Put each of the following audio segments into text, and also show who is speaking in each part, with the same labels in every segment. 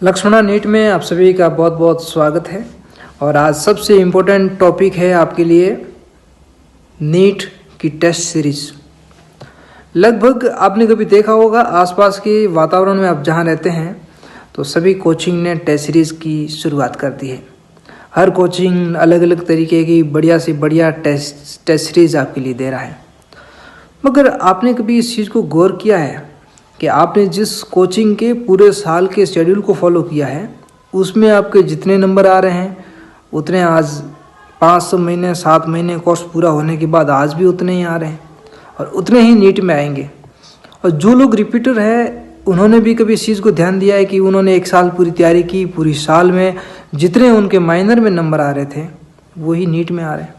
Speaker 1: Lakshmana NEET में आप सभी का बहुत बहुत स्वागत है। और आज सबसे इम्पोर्टेंट टॉपिक है आपके लिए नीट की टेस्ट सीरीज। लगभग आपने कभी देखा होगा आसपास के वातावरण में आप जहाँ रहते हैं तो सभी कोचिंग ने टेस्ट सीरीज़ की शुरुआत कर दी है। हर कोचिंग अलग अलग तरीके की बढ़िया से बढ़िया टेस्ट सीरीज़ आपके लिए दे रहा है। मगर आपने कभी इस चीज़ को गौर किया है कि आपने जिस कोचिंग के पूरे साल के शेड्यूल को फॉलो किया है उसमें आपके जितने नंबर आ रहे हैं उतने आज 5 महीने 7 महीने कोर्स पूरा होने के बाद आज भी उतने ही आ रहे हैं और उतने ही नीट में आएंगे। और जो लोग रिपीटर है उन्होंने भी कभी इस चीज़ को ध्यान दिया है कि उन्होंने एक साल पूरी तैयारी की, पूरी साल में जितने उनके माइनर में नंबर आ रहे थे वही नीट में आ रहे हैं,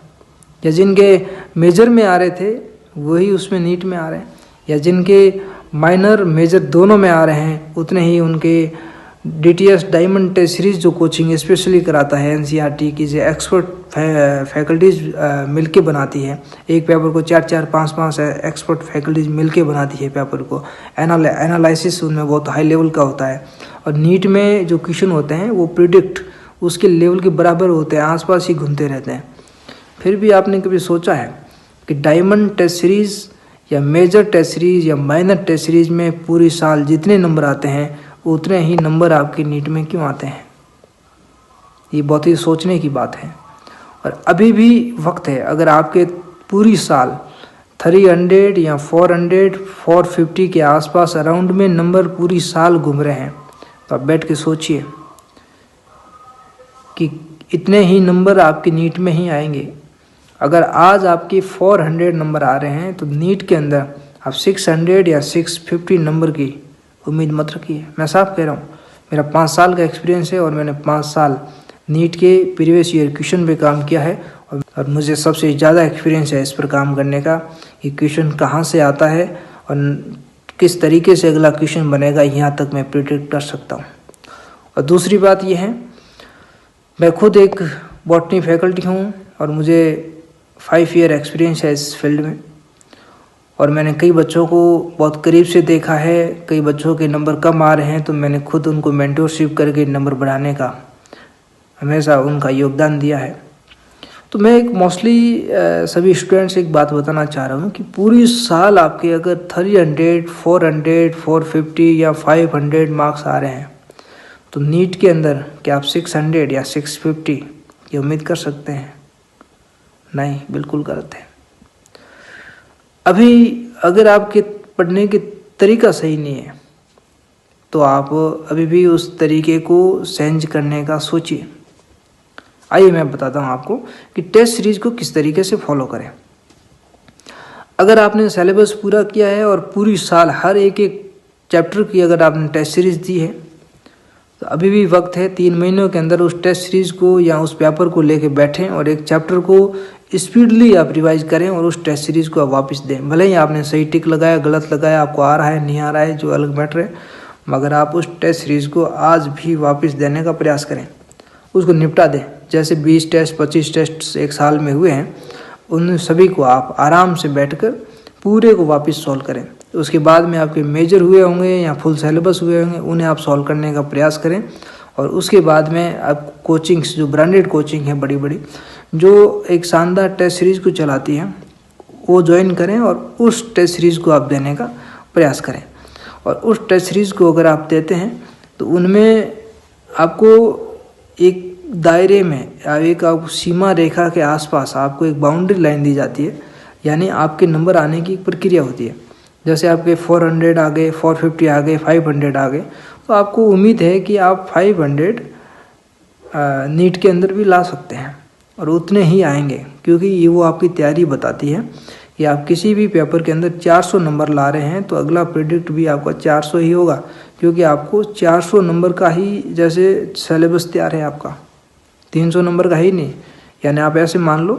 Speaker 1: या जिनके मेजर में आ रहे थे वही उसमें नीट में आ रहे हैं, या जिनके माइनर मेजर दोनों में आ रहे हैं उतने ही उनके DTS डायमंड टेस्ट सीरीज जो कोचिंग स्पेशली कराता है NCERT की जो एक्सपर्ट फैकल्टीज मिलके बनाती है। एक पेपर को 4-4 5-5 एक्सपर्ट फैकल्टीज मिलके बनाती है पेपर को। एनालिसिस उनमें बहुत हाई लेवल का होता है और नीट में जो क्वेश्चन होते हैं वो प्रिडिक्ट उसके लेवल के बराबर होते हैं, आसपास ही घूमते रहते हैं। फिर भी आपने कभी सोचा है कि डायमंड टेस्ट सीरीज़ या मेजर टेस्ट सीरीज़ या माइनर टेस्ट सीरीज़ में पूरी साल जितने नंबर आते हैं उतने ही नंबर आपके नीट में क्यों आते हैं? ये बहुत ही सोचने की बात है। और अभी भी वक्त है, अगर आपके पूरी साल 300 या 400 450 के आसपास अराउंड में नंबर पूरी साल घूम रहे हैं तो आप बैठ के सोचिए कि इतने ही नंबर आपके नीट में ही आएंगे। अगर आज आपके 400 नंबर आ रहे हैं तो नीट के अंदर आप 600 या 650 नंबर की उम्मीद मत रखिए। मैं साफ कह रहा हूँ, मेरा 5 साल का एक्सपीरियंस है और मैंने 5 साल नीट के प्रीवियस ईयर क्वेश्चन पे काम किया है और मुझे सबसे ज़्यादा एक्सपीरियंस है इस पर काम करने का। ये क्वेश्चन कहाँ से आता है और किस तरीके से अगला क्वेश्चन बनेगा यहाँ तक मैं प्रिडिक्ट कर सकता हूँ। और दूसरी बात यह है, मैं खुद एक बॉटनी फैकल्टी हूँ और मुझे 5 ईयर एक्सपीरियंस है इस फील्ड में और मैंने कई बच्चों को बहुत करीब से देखा है। कई बच्चों के नंबर कम आ रहे हैं तो मैंने खुद उनको मेंटरशिप करके नंबर बढ़ाने का हमेशा उनका योगदान दिया है। तो मैं एक मोस्टली सभी स्टूडेंट्स एक बात बताना चाह रहा हूँ कि पूरी साल आपके अगर 300 400 450 या 500 मार्क्स आ रहे हैं तो नीट के अंदर क्या आप 600 या 650 ये उम्मीद कर सकते हैं? नहीं, बिल्कुल गलत है। अभी अगर आपके पढ़ने के तरीका सही नहीं है तो आप अभी भी उस तरीके को चेंज करने का सोचिए। आइए मैं बताता हूँ आपको कि टेस्ट सीरीज को किस तरीके से फॉलो करें। अगर आपने सिलेबस पूरा किया है और पूरी साल हर एक चैप्टर की अगर आपने टेस्ट सीरीज दी है तो अभी भी वक्त है 3 महीनों के अंदर उस टेस्ट सीरीज को या उस पेपर को लेके बैठें और एक चैप्टर को स्पीडली आप रिवाइज करें और उस टेस्ट सीरीज को आप वापस दें। भले ही आपने सही टिक लगाया गलत लगाया, आपको आ रहा है नहीं आ रहा है जो अलग मैटर है, मगर आप उस टेस्ट सीरीज को आज भी वापस देने का प्रयास करें, उसको निपटा दें। जैसे 20 टेस्ट 25 टेस्ट एक साल में हुए हैं उन सभी को आप आराम से बैठकर पूरे को वापस सॉल्व करें। उसके बाद में आपके मेजर हुए होंगे या फुल सिलेबस हुए होंगे उन्हें आप सॉल्व करने का प्रयास करें। और उसके बाद में आप कोचिंग्स जो ब्रांडेड कोचिंग है बड़ी बड़ी जो एक शानदार टेस्ट सीरीज़ को चलाती हैं वो ज्वाइन करें और उस टेस्ट सीरीज़ को आप देने का प्रयास करें। और उस टेस्ट सीरीज़ को अगर आप देते हैं तो उनमें आपको एक दायरे में एक सीमा रेखा के आसपास आपको एक बाउंड्री लाइन दी जाती है, यानी आपके नंबर आने की प्रक्रिया होती है। जैसे आपके 400 आ गए, 450 आ गए, 500 आ गए तो आपको उम्मीद है कि आप 500 नीट के अंदर भी ला सकते हैं और उतने ही आएंगे, क्योंकि ये वो आपकी तैयारी बताती है कि आप किसी भी पेपर के अंदर 400 नंबर ला रहे हैं तो अगला प्रेडिक्ट भी आपका 400 ही होगा, क्योंकि आपको 400 नंबर का ही जैसे सिलेबस तैयार है आपका 300 नंबर का ही नहीं। यानी आप ऐसे मान लो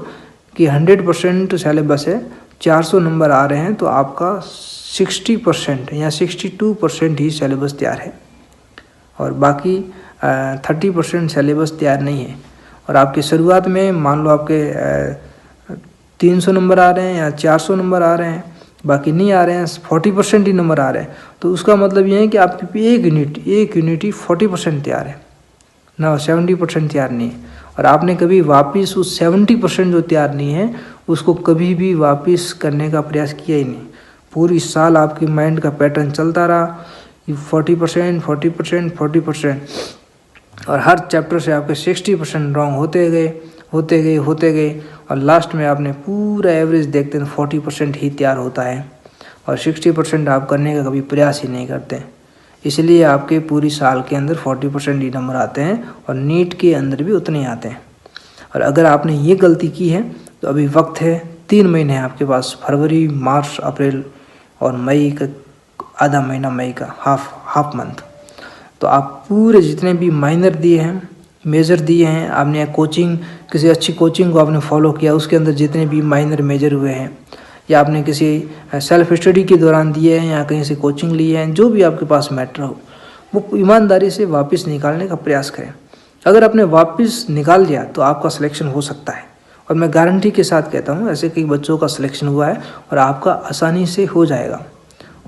Speaker 1: कि 100% सिलेबस है, 400 नंबर आ रहे हैं तो आपका 60% या 62% ही सिलेबस तैयार है और बाकी 30% सिलेबस तैयार नहीं है। और आपकी शुरुआत में मान लो आपके 300 नंबर आ रहे हैं या 400 नंबर आ रहे हैं बाकी नहीं आ रहे हैं, 40% ही नंबर आ रहे हैं, तो उसका मतलब ये है कि आपकी एक यूनिट ही 40% तैयार है ना, 70% तैयार नहीं है। और आपने कभी वापस उस 70% जो तैयार नहीं है उसको कभी भी वापस करने का प्रयास किया ही नहीं। पूरी साल आपके माइंड का पैटर्न चलता रहा, 40%, और हर चैप्टर से आपके 60% रॉन्ग होते गए और लास्ट में आपने पूरा एवरेज देखते हैं 40% ही तैयार होता है और 60% आप करने का कभी प्रयास ही नहीं करते। इसलिए आपके पूरी साल के अंदर 40% ही नंबर आते हैं और नीट के अंदर भी उतने ही आते हैं। और अगर आपने ये गलती की है तो अभी वक्त है, 3 महीने हैं आपके पास, फरवरी, मार्च, अप्रैल और मई का आधा महीना, मई का हाफ मंथ। तो आप पूरे जितने भी माइनर दिए हैं, मेजर दिए हैं, आपने कोचिंग, किसी अच्छी कोचिंग को आपने फॉलो किया, उसके अंदर जितने भी माइनर मेजर हुए हैं, या आपने किसी सेल्फ स्टडी के दौरान दिए हैं या कहीं से कोचिंग लिए हैं, जो भी आपके पास मैटर हो वो ईमानदारी से वापस निकालने का प्रयास करें। अगर आपने वापस निकाल लिया तो आपका सिलेक्शन हो सकता है, और मैं गारंटी के साथ कहता हूँ ऐसे कई बच्चों का सिलेक्शन हुआ है और आपका आसानी से हो जाएगा।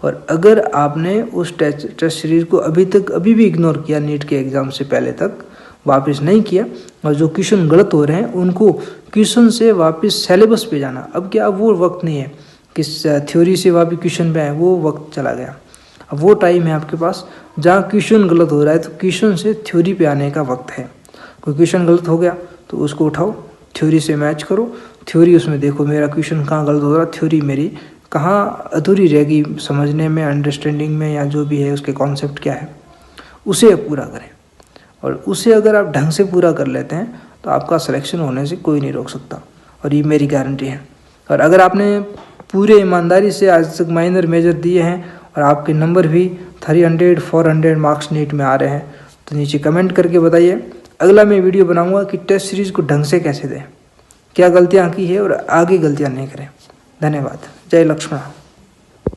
Speaker 1: और अगर आपने उस टेस्ट सीरीज को अभी भी इग्नोर किया, नीट के एग्ज़ाम से पहले तक वापस नहीं किया, और जो क्वेश्चन गलत हो रहे हैं उनको क्वेश्चन से वापस सिलेबस पे जाना, अब क्या, अब वो वक्त नहीं है कि थ्योरी से वापस क्वेश्चन पे आए, वो वक्त चला गया। अब वो टाइम है आपके पास जहाँ क्वेश्चन गलत हो रहा है तो क्वेश्चन से थ्योरी पे आने का वक्त है। कोई क्वेश्चन गलत हो गया तो उसको उठाओ, थ्योरी से मैच करो, थ्योरी उसमें देखो मेरा क्वेश्चन कहाँ गलत हो रहा है, थ्योरी मेरी कहाँ अधूरी रहेगी समझने में, अंडरस्टैंडिंग में, या जो भी है उसके कॉन्सेप्ट क्या है, उसे पूरा करें। और उसे अगर आप ढंग से पूरा कर लेते हैं तो आपका सिलेक्शन होने से कोई नहीं रोक सकता, और ये मेरी गारंटी है। और अगर आपने पूरे ईमानदारी से आज तक माइनर मेजर दिए हैं और आपके नंबर भी 300 400 मार्क्स नीट में आ रहे हैं तो नीचे कमेंट करके बताइए। अगला मैं वीडियो बनाऊंगा कि टेस्ट सीरीज़ को ढंग से कैसे दें, क्या गलतियाँ की है और आगे गलतियाँ नहीं करें। धन्यवाद। जय लक्ष्मण।